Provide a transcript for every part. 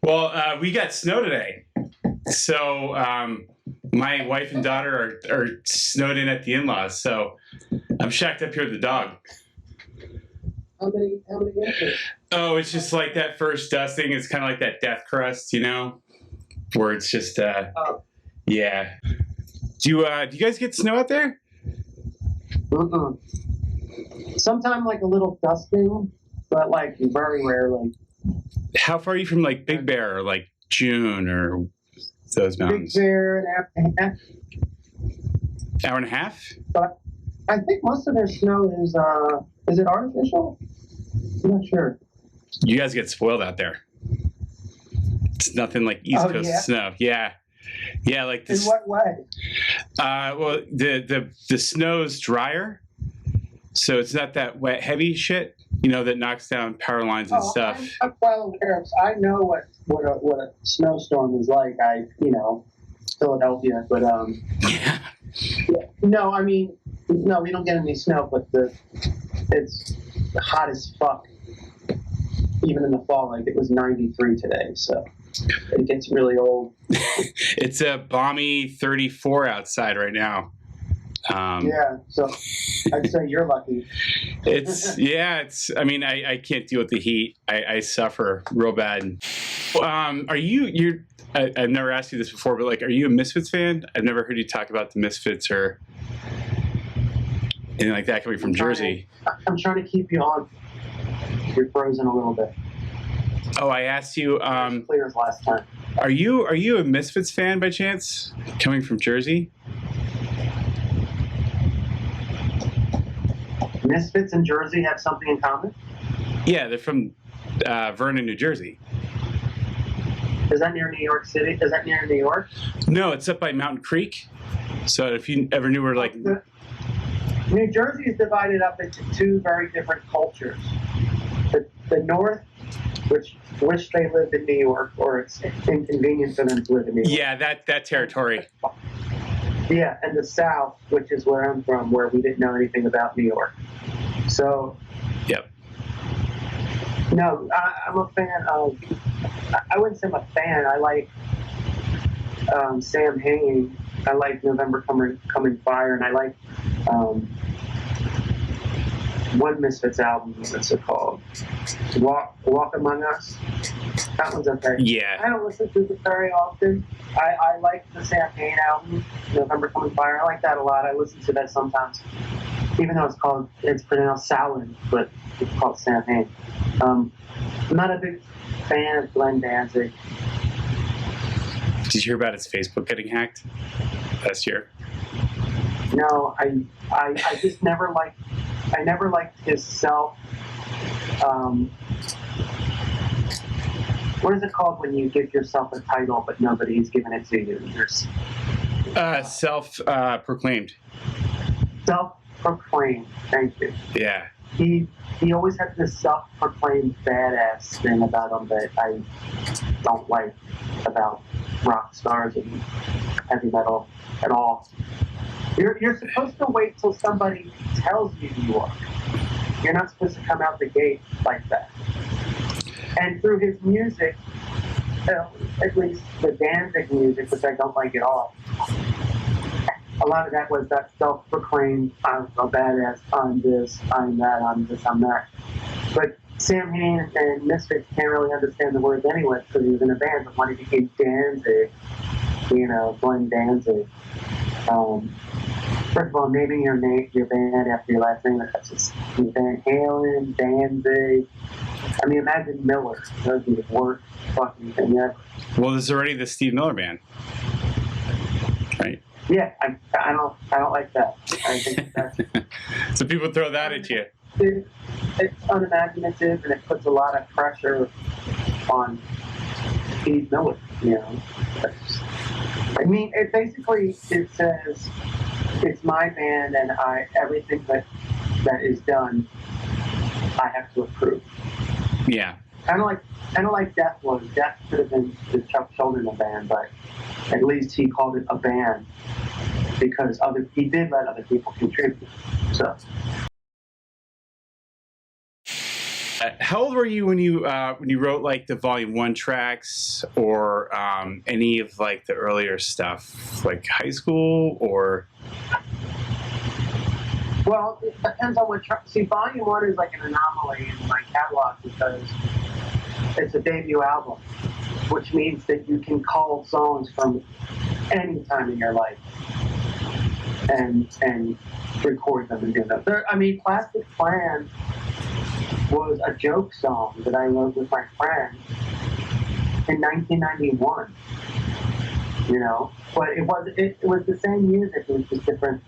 Well, we got snow today. So my wife and daughter are snowed in at the in-laws. So I'm shacked up here with the dog. How many inches? Oh, it's just like that first dusting. It's kind of like that death crust, where it's just, yeah. Do you guys get snow out there? Mm-mm. Sometimes like a little dusting, but like very rarely. How far are you from like Big Bear or like June or those mountains? Big Bear, an hour and a half. Hour and a half? But I think most of their snow is it artificial? I'm not sure. You guys get spoiled out there. It's nothing like East Coast snow. Yeah. Yeah, like this. In what way? Well, the snow's drier, so it's not that wet, heavy shit, that knocks down power lines and stuff. I'm well aware of. I know what a snowstorm is like. Philadelphia, but Yeah. no, I mean, no, we don't get any snow, but it's hot as fuck. Even in the fall, like it was 93 today, so it gets really old. It's a balmy 34 outside right now. Yeah, so I'd say you're lucky. I mean, I can't deal with the heat. I suffer real bad. I've never asked you this before, but like, are you a Misfits fan? I've never heard you talk about the Misfits or anything like that coming from Jersey. I'm trying to keep you on. You're frozen a little bit. Oh, I asked you. Clear as last time. Are you a Misfits fan by chance? Coming from Jersey? Misfits and Jersey have something in common? Yeah, they're from Vernon, New Jersey. Is that near New York City? Is that near New York? No, it's up by Mountain Creek. So if you ever knew where like... New Jersey is divided up into two very different cultures. The North, which wish they lived in New York, or it's inconvenient for them to live in New York. Yeah, that territory. Yeah, and the South, which is where I'm from, where we didn't know anything about New York. So... Yep. No, I'm a fan of... I wouldn't say I'm a fan. I like Sam Hain. I like November Coming Fire, and I like one Misfits album. What's it called? Walk Among Us. That one's okay. Yeah. I don't listen to it very often. I like the Sam Hain album, November Coming Fire. I like that a lot. I listen to that sometimes, even though it's pronounced Salad, but it's called Sam Hain. I'm not a big fan of Glenn Danzig. Did you hear about his Facebook getting hacked last year? No, I just never liked his self. What is it called when you give yourself a title but nobody's given it to you? Self-proclaimed. Self-proclaimed. Thank you. Yeah. He always had this self-proclaimed badass thing about him that I don't like about rock stars and heavy metal at all. You're supposed to wait till somebody tells you are. You're not supposed to come out the gate like that. And through his music, at least the Danzig music, which I don't like at all, a lot of that was that self-proclaimed, I'm a badass, I'm this, I'm that, I'm this, I'm that. But Sam Hain and Misfits can't really understand the words anyway because he was in a band, but when he became Danzig, Glenn Danzig. First of all, naming your band after your last name, that's just Van Halen, Danzig. I mean, imagine Miller. That would be the worst fucking thing ever. Well, there's already the Steve Miller Band, right? Yeah, I don't like that. I think that's... So people throw that at you. It's unimaginative and it puts a lot of pressure on Steve Miller. I mean, it says it's my band and everything that is done, I have to approve. Yeah. Kind of like Death was. Death could have been the Chuck Schuldiner band, but at least he called it a band because he did let other people contribute. So How old were you when you wrote like the Volume 1 tracks or any of like the earlier stuff, like high school or? Well, it depends on what track. See, Volume 1 is like an anomaly in my catalog because it's a debut album, which means that you can call songs from any time in your life and record them and do them. I mean, Plastic Plan was a joke song that I wrote with my friend in 1991. You know, but it was the same music. It was just different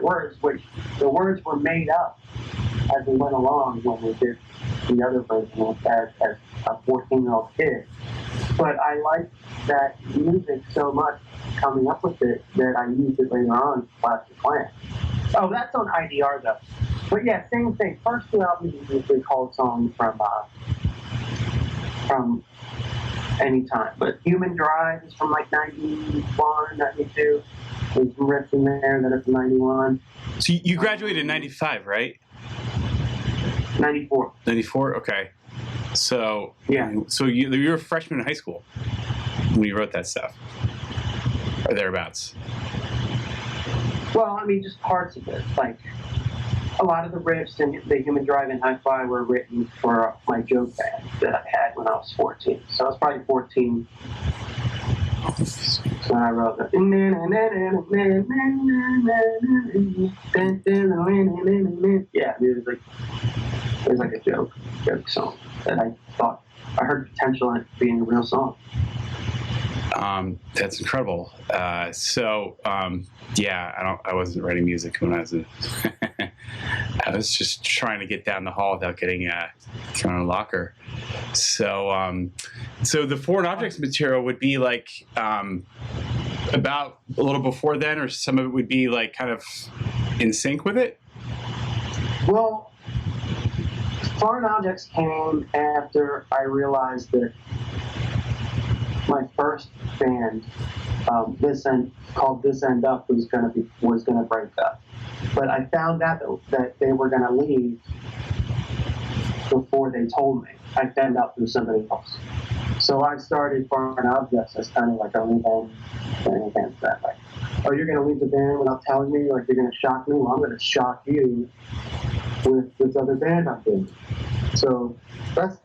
words, which the words were made up as we went along when we did the other version as a 14-year-old kid. But I liked that music so much coming up with it that I used it later on in Plastic Plan. Oh, that's on IDR though. But yeah, same thing. First two albums is usually called songs from any time. But Human Drive is from like 91, 92. There's some riffs in there that are from 91. So you graduated in 95, right? 94. 94? Okay. So yeah. So you were a freshman in high school when you wrote that stuff? Or thereabouts? Well, I mean, just parts of it. Like, a lot of the riffs in the Human Drive and Hi-Fi were written for my joke band that I had when I was 14. So I was probably 14 when I wrote that. Yeah, it was like a joke song that I thought I heard potential in it being a real song. That's incredible. Yeah, I wasn't writing music when I was I was just trying to get down the hall without getting thrown in a locker. So the Foreign Objects material would be like about a little before then, or some of it would be like kind of in sync with it? Well, Foreign Objects came after I realized that my first band, called This End Up, was gonna break up. But I found out that they were gonna leave before they told me. I found out through somebody else. So I started Foreign Objects as kind of like a revenge against that. Like, oh, you're gonna leave the band without telling me? Like, you're gonna shock me? Well, I'm gonna shock you with this other band I'm doing. So that's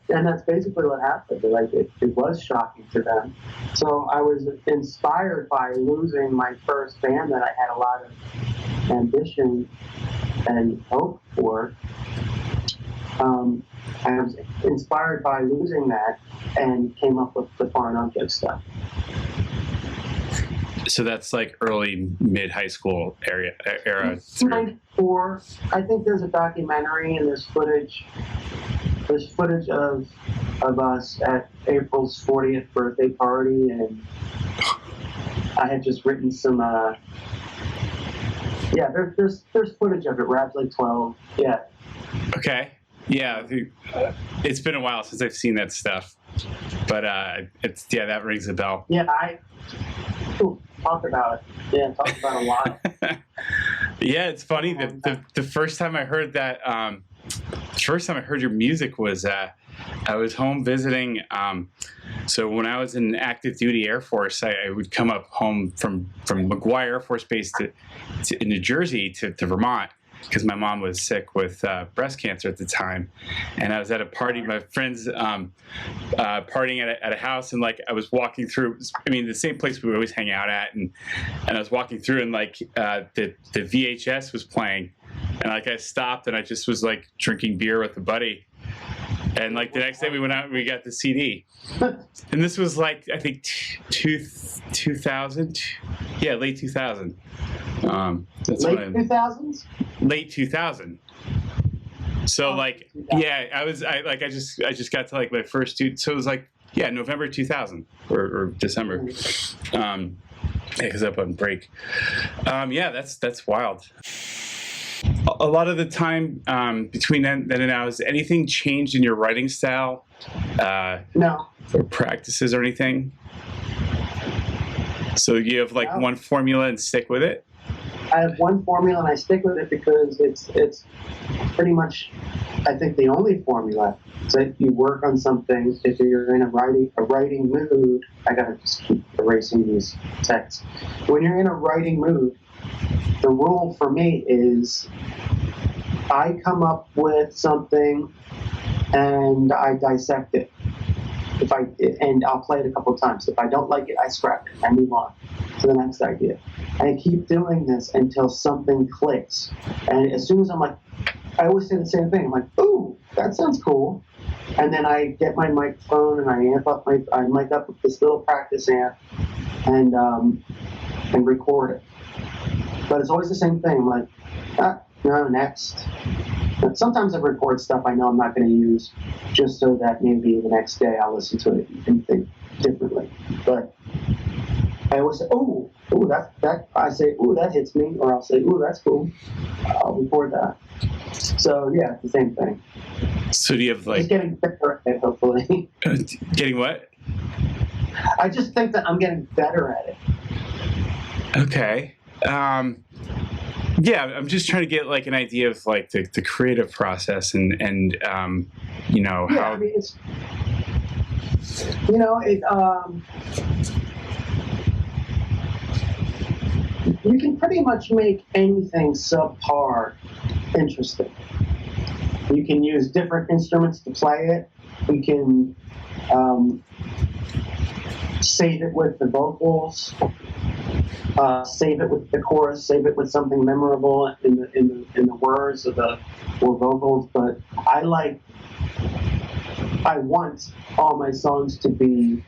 basically what happened. Like it was shocking to them. So I was inspired by losing my first band that I had a lot of ambition and hope for. I was inspired by losing that and came up with the Foreign Object stuff. So that's like early mid high school era. 94. I think there's a documentary and there's footage of us at April's 40th birthday party, and I had just written some. There's footage of it. We're actually 12. Yeah. Okay. Yeah, it's been a while since I've seen that stuff, but that rings a bell. Yeah, talk about it. Yeah, talk about a lot. Yeah, it's funny. The first time I heard that, the first time I heard your music was I was home visiting. So when I was in active duty Air Force, I would come up home from McGuire Air Force Base to in New Jersey to Vermont, because my mom was sick with breast cancer at the time, and I was at a party. My friends partying at a house, and like I was walking through. I mean, the same place we would always hang out at, and I was walking through, and like the VHS was playing, and like I stopped, and I just was like drinking beer with a buddy, and like the next day we went out and we got the CD, and this was like I think 2000, yeah, late 2000. That's late 2000s. Late 2000. So like, yeah, I just got to like my first two. So it was like, yeah, November 2000 or December. Yeah, because up on break. Yeah, that's wild. A lot of the time between then and now, has anything changed in your writing style? No. Or practices or anything? So you have like one formula and stick with it? I have one formula and I stick with it because it's pretty much, I think, the only formula. So if you work on something, if you're in a writing mood, I gotta just keep erasing these texts. When you're in a writing mood, the rule for me is I come up with something and I dissect it. And I'll play it a couple of times. If I don't like it, I scrap it. I move on to the next idea. And I keep doing this until something clicks. And as soon as I always say the same thing. I'm like, ooh, that sounds cool. And then I get my microphone and I mic up with this little practice amp and record it. But it's always the same thing. I'm like, no, next. But sometimes I record stuff I know I'm not going to use, just so that maybe the next day I'll listen to it and think differently. But I always say, ooh, that. I say, ooh, that hits me, or I'll say, ooh, that's cool. I'll record that. So yeah, it's the same thing. So do you have like just getting better at it, hopefully. Getting what? I just think that I'm getting better at it. Okay. Yeah, I'm just trying to get like an idea of like the creative process and you know yeah, how. I mean, it's, you know, you can pretty much make anything subpar interesting. You can use different instruments to play it. You can save it with the vocals, save it with the chorus, save it with something memorable in the words or vocals. But I want all my songs to be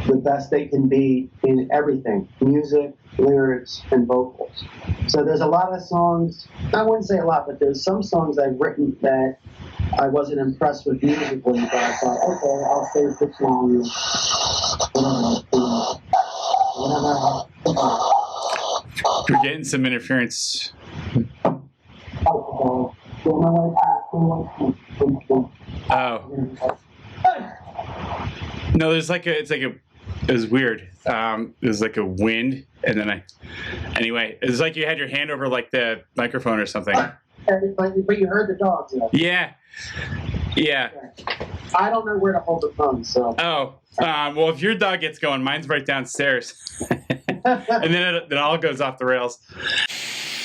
the best they can be in everything: music, lyrics, and vocals. So there's a lot of songs, I wouldn't say a lot, but there's some songs I've written that I wasn't impressed with musically, but I thought, okay, I'll save this song. You're getting some interference. Oh. No, it was weird. It was like a wind, and then anyway, it was like you had your hand over like the microphone or something. But you heard the dogs. Yeah. I don't know where to hold the phone, so. Oh, well, if your dog gets going, mine's right downstairs, and then it all goes off the rails.